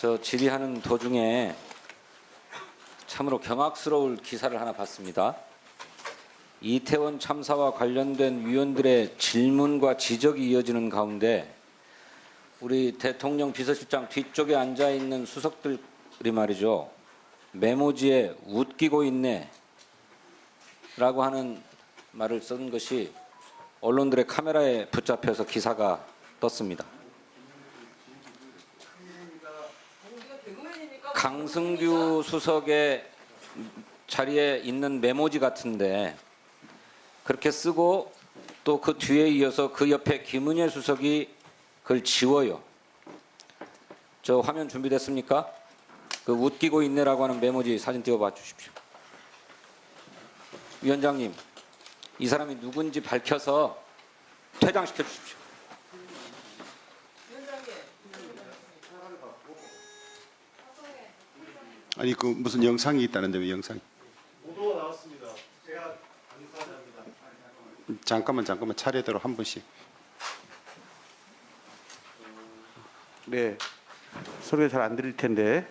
저 질의하는 도중에 참으로 경악스러울 기사를 하나 봤습니다. 이태원 참사와 관련된 위원들의 질문과 지적이 이어지는 가운데 우리 대통령 비서실장 뒤쪽에 앉아있는 수석들이 말이죠. 메모지에 웃기고 있네 라고 하는 말을 쓴 것이 언론들의 카메라에 붙잡혀서 기사가 떴습니다. 강승규 수석의 자리에 있는 메모지 같은데 그렇게 쓰고 또 그 뒤에 이어서 그 옆에 김은혜 수석이 그걸 지워요. 저 화면 준비됐습니까? 그 웃기고 있네라고 하는 메모지 사진 띄워봐 주십시오. 위원장님, 이 사람이 누군지 밝혀서 퇴장시켜 주십시오. 아니 그 무슨 영상이 있다는데 왜 영상이? 보도가 나왔습니다. 제가 감사합니다. 잠깐만 차례대로 한 분씩. 네, 소리가 잘 안 들릴 텐데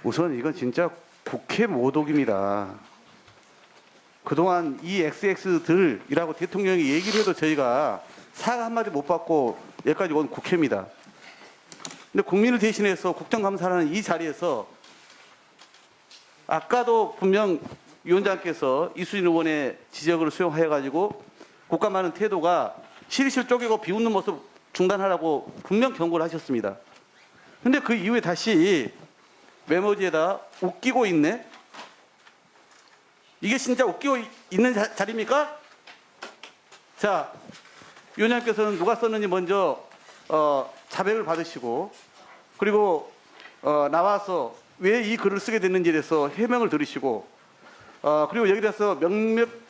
우선 이건 진짜 국회 모독입니다. 그동안 이 XX들이라고 대통령이 얘기를 해도 저희가 사과 한마디 못 받고 여기까지 온 국회입니다. 근데 국민을 대신해서 국정감사라는 이 자리에서 아까도 분명 위원장께서 이수진 의원의 지적을 수용하여가지고 국감하는 태도가 실실 쪼개고 비웃는 모습 중단하라고 분명 경고를 하셨습니다. 근데 그 이후에 다시 메모지에다 웃기고 있네? 이게 진짜 웃기고 있는 자리입니까? 자, 위원장께서는 누가 썼는지 먼저 자백을 받으시고 그리고 나와서 왜 이 글을 쓰게 됐는지에 대해서 해명을 들으시고 그리고 여기 대해서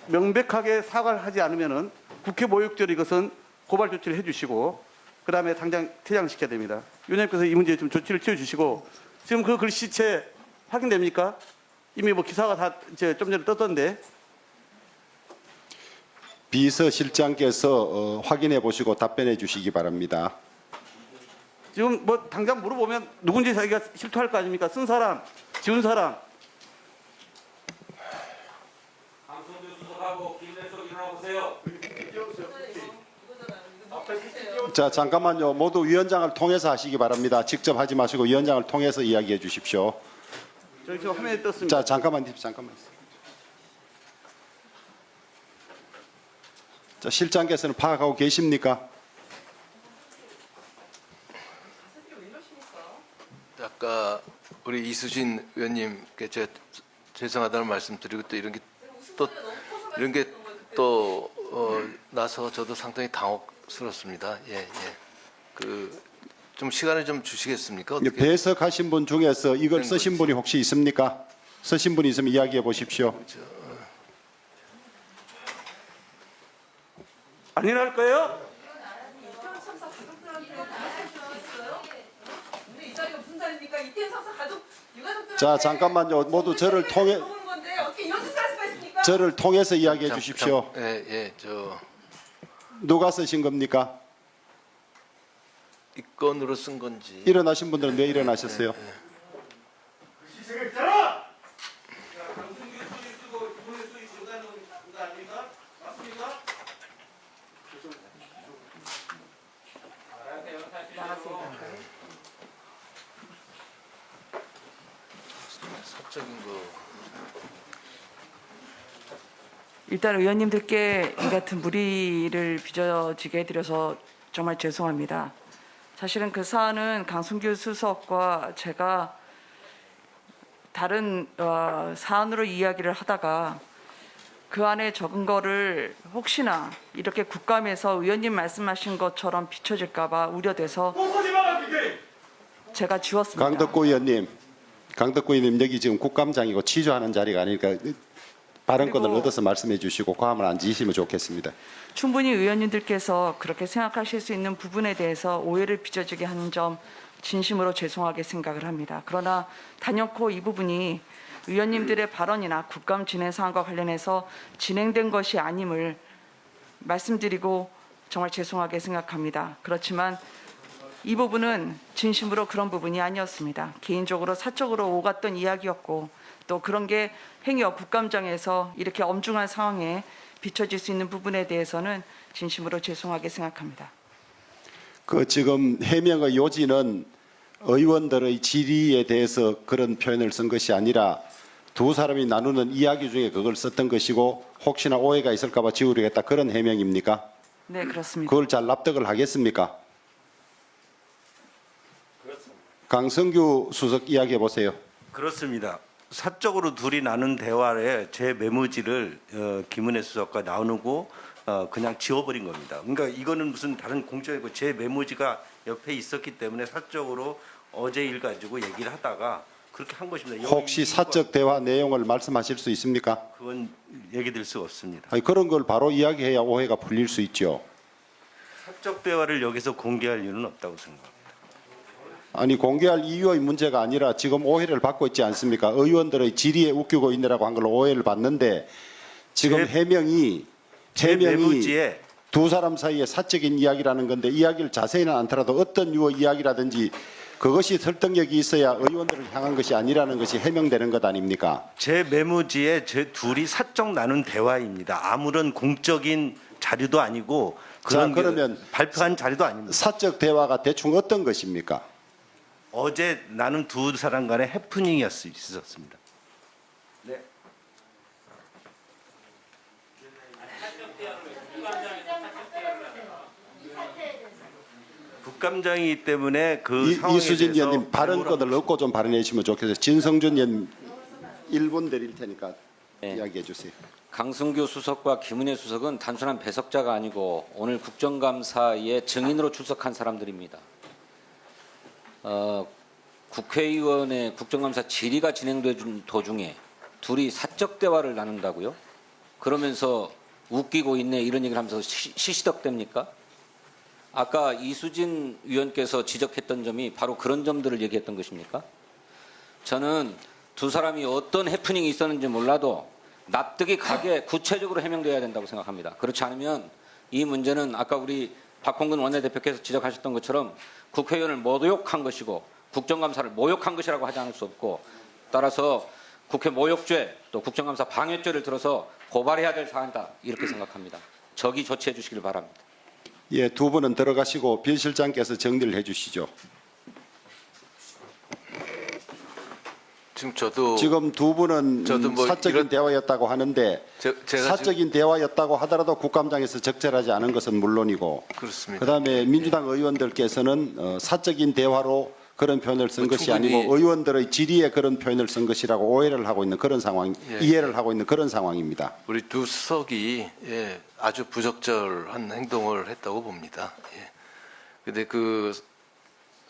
명백하게 사과를 하지 않으면은 국회 모욕죄로 이것은 고발 조치를 해주시고 그 다음에 당장 퇴장시켜야 됩니다. 위원장께서 이 문제에 좀 조치를 취해주시고 지금 그 글씨체 확인됩니까? 이미 뭐 기사가 다 이제 좀 전에 떴던데. 비서실장께서 확인해 보시고 답변해 주시기 바랍니다. 지금 뭐 당장 물어보면 누군지 자기가 실토할 거 아닙니까? 쓴 사람, 지운 사람. 강승규 수석하고 김은혜 수석 일어나 보세요. 자 잠깐만요. 모두 위원장을 통해서 하시기 바랍니다. 직접 하지 마시고 위원장을 통해서 이야기해 주십시오. 저기 지금 화면에 떴습니다. 자 잠깐만. 자 실장께서는 파악하고 계십니까? 아까 우리 이수진 의원님께 제가 죄송하다는 말씀드리고 또 이런 게 또 나서 저도 상당히 당혹스럽습니다. 예. 좀 시간을 좀 주시겠습니까? 어떻게? 배석하신 분 중에서 이걸 쓰신 분이 혹시 있습니까? 쓰신 분이 있으면 이야기해 보십시오. 아니랄까요? 자 잠깐만요. 모두 저를 통해서 이야기해 주십시오. 누가 쓰신 겁니까? 이 건으로 쓴 건지. 일어나신 분들은 왜 일어나셨어요? 사적인 거. 일단 의원님들께 이 같은 무리를 빚어지게 해드려서 정말 죄송합니다. 사실은 그 사안은 강승규 수석과 제가 다른 사안으로 이야기를 하다가 그 안에 적은 거를 혹시나 이렇게 국감에서 의원님 말씀하신 것처럼 비춰질까 봐 우려돼서 제가 지웠습니다. 강덕구 의원님 여기 지금 국감장이고 취조하는 자리가 아니니까 발언권을 얻어서 말씀해 주시고 과함을 안 지으시면 좋겠습니다. 충분히 의원님들께서 그렇게 생각하실 수 있는 부분에 대해서 오해를 빚어지게 한 점 진심으로 죄송하게 생각을 합니다. 그러나 단연코 이 부분이 의원님들의 발언이나 국감 진행 사항과 관련해서 진행된 것이 아님을 말씀드리고 정말 죄송하게 생각합니다. 그렇지만 이 부분은 진심으로 그런 부분이 아니었습니다. 개인적으로 사적으로 오갔던 이야기였고 또 그런 게 행여 국감장에서 이렇게 엄중한 상황에 비춰질 수 있는 부분에 대해서는 진심으로 죄송하게 생각합니다. 그 지금 해명의 요지는 의원들의 질의에 대해서 그런 표현을 쓴 것이 아니라 두 사람이 나누는 이야기 중에 그걸 썼던 것이고 혹시나 오해가 있을까 봐 지우려겠다 그런 해명입니까? 네, 그렇습니다. 그걸 잘 납득을 하겠습니까? 강성규 수석 이야기해 보세요. 그렇습니다. 사적으로 둘이 나눈 대화에 제 메모지를 김은혜 수석과 나누고 그냥 지워버린 겁니다. 그러니까 이거는 무슨 다른 공적이고 제 메모지가 옆에 있었기 때문에 사적으로 어제 일 가지고 얘기를 하다가 그렇게 한 것입니다. 혹시 사적 대화 내용을 말씀하실 수 있습니까? 그건 얘기 드릴 수가 없습니다. 아니, 그런 걸 바로 이야기해야 오해가 풀릴 수 있죠. 사적 대화를 여기서 공개할 이유는 없다고 생각합니다. 아니 공개할 이유의 문제가 아니라 지금 오해를 받고 있지 않습니까? 의원들의 질의에 웃기고 있느라고 한 걸로 오해를 받는데 지금 해명이 제 메모지에 두 사람 사이의 사적인 이야기라는 건데 이야기를 자세히는 않더라도 어떤 유의 이야기라든지 그것이 설득력이 있어야 의원들을 향한 것이 아니라는 것이 해명되는 것 아닙니까? 제 메모지에 제 둘이 사적 나눈 대화입니다. 아무런 공적인 자료도 아니고 그런 자, 그러면 발표한 자료도 아닙니다. 사적 대화가 대충 어떤 것입니까? 어제 나는 두 사람 간의 해프닝이었습니다. 네. 국감장이기 때문에 그 상황에 이수진 대해서 의원님 발언권을 얻고 좀 발언해 주시면 좋겠어요. 진성준 의원 1분 드릴 테니까 네. 이야기해 주세요. 강승규 수석과 김은혜 수석은 단순한 배석자가 아니고 오늘 국정감사에 증인으로 출석한 사람들입니다. 국회의원의 국정감사 질의가 진행되는 도중에 둘이 사적 대화를 나눈다고요? 그러면서 웃기고 있네 이런 얘기를 하면서 시시덕됩니까? 아까 이수진 위원께서 지적했던 점이 바로 그런 점들을 얘기했던 것입니까? 저는 두 사람이 어떤 해프닝이 있었는지 몰라도 납득이 가게 구체적으로 해명돼야 된다고 생각합니다. 그렇지 않으면 이 문제는 아까 우리 박홍근 원내대표께서 지적하셨던 것처럼 국회의원을 모욕한 것이고 국정감사를 모욕한 것이라고 하지 않을 수 없고 따라서 국회 모욕죄 또 국정감사 방해죄를 들어서 고발해야 될 사안이다 이렇게 생각합니다. 적이 조치해 주시길 바랍니다. 예, 두 분은 들어가시고 빌 실장께서 정리를 해 주시죠. 지금 저도 지금 두 분은 저도 뭐 사적인 이런- 대화였다고 하는데 제가 사적인 대화였다고 하더라도 국감장에서 적절하지 않은 것은 물론이고 그렇습니다. 그다음에 민주당 의원들께서는 사적인 대화로 그런 표현을 쓴 뭐 것이 충분히- 아니고 의원들의 질의에 그런 표현을 쓴 것이라고 오해를 하고 있는 그런 상황, 예, 이해를 하고 있는 그런 상황입니다. 우리 두 수석이 아주 부적절한 행동을 했다고 봅니다. 근데 그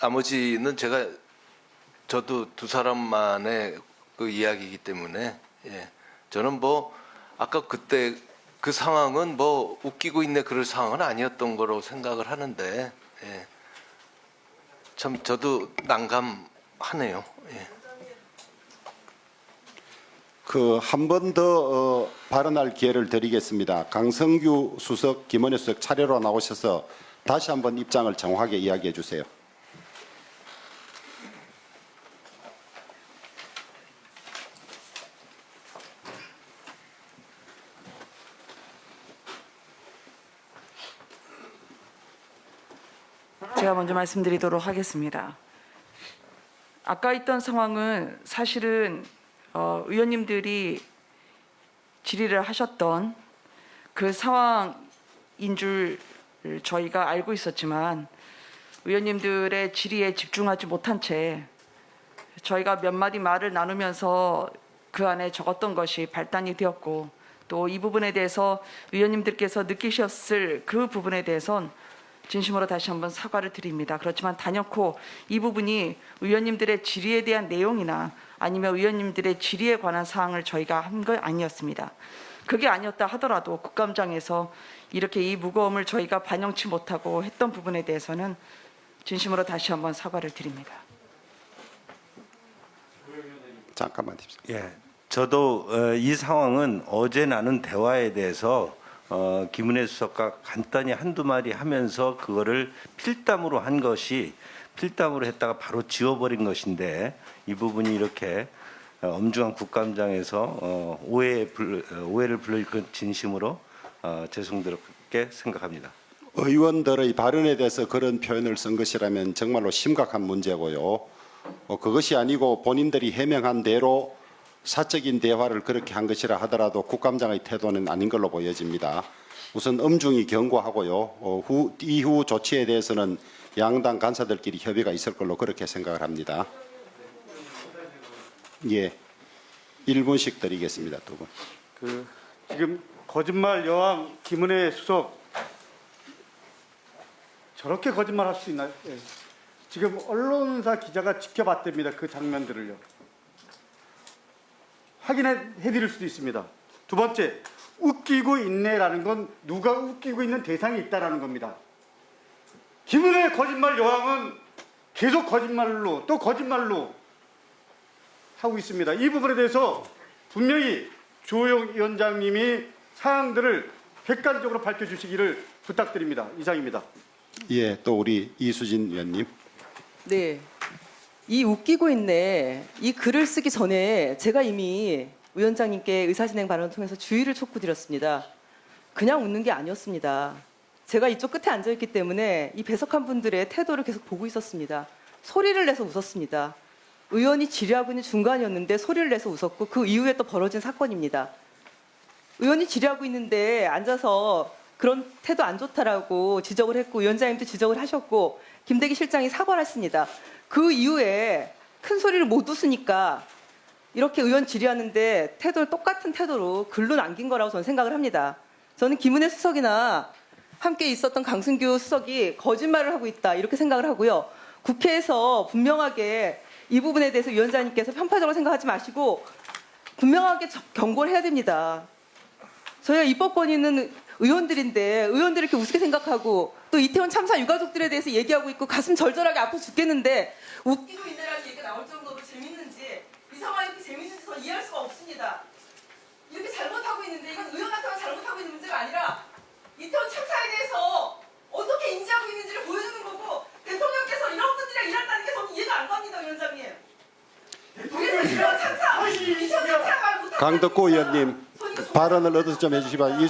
나머지는 저도 두 사람만의 그 이야기이기 때문에 저는 뭐 아까 그때 그 상황은 뭐 웃기고 있네 그럴 상황은 아니었던 거로 생각을 하는데 참 저도 난감하네요. 그 한 번 더 발언할 기회를 드리겠습니다. 강성규 수석, 김원효 수석 차례로 나오셔서 다시 한번 입장을 정확하게 이야기해 주세요. 제가 먼저 말씀드리도록 하겠습니다. 아까 있던 상황은 사실은 의원님들이 질의를 하셨던 그 상황인 줄 저희가 알고 있었지만 의원님들의 질의에 집중하지 못한 채 저희가 몇 마디 말을 나누면서 그 안에 적었던 것이 발단이 되었고 또 이 부분에 대해서 의원님들께서 느끼셨을 그 부분에 대해선 진심으로 다시 한번 사과를 드립니다. 그렇지만 단연코 이 부분이 의원님들의 질의에 대한 내용이나 아니면 의원님들의 질의에 관한 사항을 저희가 한 거 아니었습니다. 그게 아니었다 하더라도 국감장에서 이렇게 이 무거움을 저희가 반영치 못하고 했던 부분에 대해서는 진심으로 다시 한번 사과를 드립니다. 잠깐만 십시오. 예, 저도 이 상황은 어제 나눈 대화에 대해서 김은혜 수석과 간단히 한두 마디 하면서 그거를 필담으로 한 것이 필담으로 했다가 바로 지워버린 것인데 이 부분이 이렇게 엄중한 국감장에서 오해를 불러일 건 진심으로 죄송스럽게 생각합니다. 의원들의 발언에 대해서 그런 표현을 쓴 것이라면 정말로 심각한 문제고요. 그것이 아니고 본인들이 해명한 대로 사적인 대화를 그렇게 한 것이라 하더라도 국감장의 태도는 아닌 걸로 보여집니다. 우선 엄중히 경고하고요. 이후 조치에 대해서는 양당 간사들끼리 협의가 있을 걸로 그렇게 생각을 합니다. 예, 1분씩 드리겠습니다. 두 분. 지금 거짓말 여왕 김은혜 수석 저렇게 거짓말할 수 있나요? 예. 지금 언론사 기자가 지켜봤답니다. 그 장면들을요. 확인해드릴 수도 있습니다. 두 번째, 웃기고 있네라는 건 누가 웃기고 있는 대상이 있다라는 겁니다. 김은혜 거짓말 여왕은 계속 거짓말로 또 거짓말로 하고 있습니다. 이 부분에 대해서 분명히 주호영 위원장님이 사항들을 객관적으로 밝혀주시기를 부탁드립니다. 이상입니다. 예, 또 우리 이수진 위원님. 네. 이 웃기고 있네. 이 글을 쓰기 전에 제가 이미 위원장님께 의사진행 발언을 통해서 주의를 촉구드렸습니다. 그냥 웃는 게 아니었습니다. 제가 이쪽 끝에 앉아있기 때문에 이 배석한 분들의 태도를 계속 보고 있었습니다. 소리를 내서 웃었습니다. 의원이 질의하고 있는 중간이었는데 소리를 내서 웃었고 그 이후에 또 벌어진 사건입니다. 의원이 질의하고 있는데 앉아서 그런 태도 안 좋다라고 지적을 했고 위원장님도 지적을 하셨고 김대기 실장이 사과를 했습니다. 그 이후에 큰 소리를 못 웃으니까 이렇게 의원 질의하는데 태도를 똑같은 태도로 글로 남긴 거라고 저는 생각을 합니다. 저는 김은혜 수석이나 함께 있었던 강승규 수석이 거짓말을 하고 있다 이렇게 생각을 하고요. 국회에서 분명하게 이 부분에 대해서 위원장님께서 편파적으로 생각하지 마시고 분명하게 경고를 해야 됩니다. 저희가 입법권이 있는 의원들인데 의원들을 이렇게 우습게 생각하고 또 이태원 참사 유가족들에 대해서 얘기하고 있고 가슴 절절하게 아파 죽겠는데 웃기고 있네라는 얘기가 나올 정도로 재밌는지 이 상황이 이렇게 재밌는지 저는 이해할 수가 없습니다. 이렇게 잘못하고 있는데 이건 의원한테만 잘못하고 있는 문제가 아니라 이태원 참사에 대해서 어떻게 인지하고 있는지를 보여주는 거고 대통령께서 이런 분들이랑 일한다는 게 저는 이해가 안 갑니다. 위원장님. 그래서 이태원 참사 말 못하고 강덕구 의원님 발언을 얻어서 좀 해주시면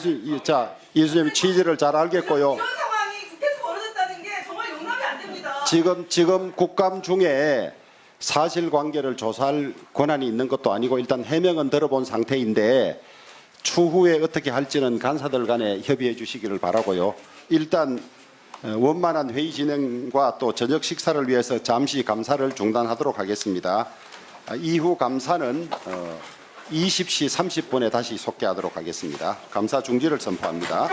이수님 취지를 잘 알겠고요. 이런 상황이 국회에서 벌어졌다는 게 정말 용납이 안 됩니다. 지금 국감 중에 사실관계를 조사할 권한이 있는 것도 아니고 일단 해명은 들어본 상태인데 추후에 어떻게 할지는 간사들 간에 협의해 주시기를 바라고요. 일단 원만한 회의 진행과 또 저녁 식사를 위해서 잠시 감사를 중단하도록 하겠습니다. 이후 감사는 20시 30분에 다시 속개하도록 하겠습니다. 감사 중지를 선포합니다.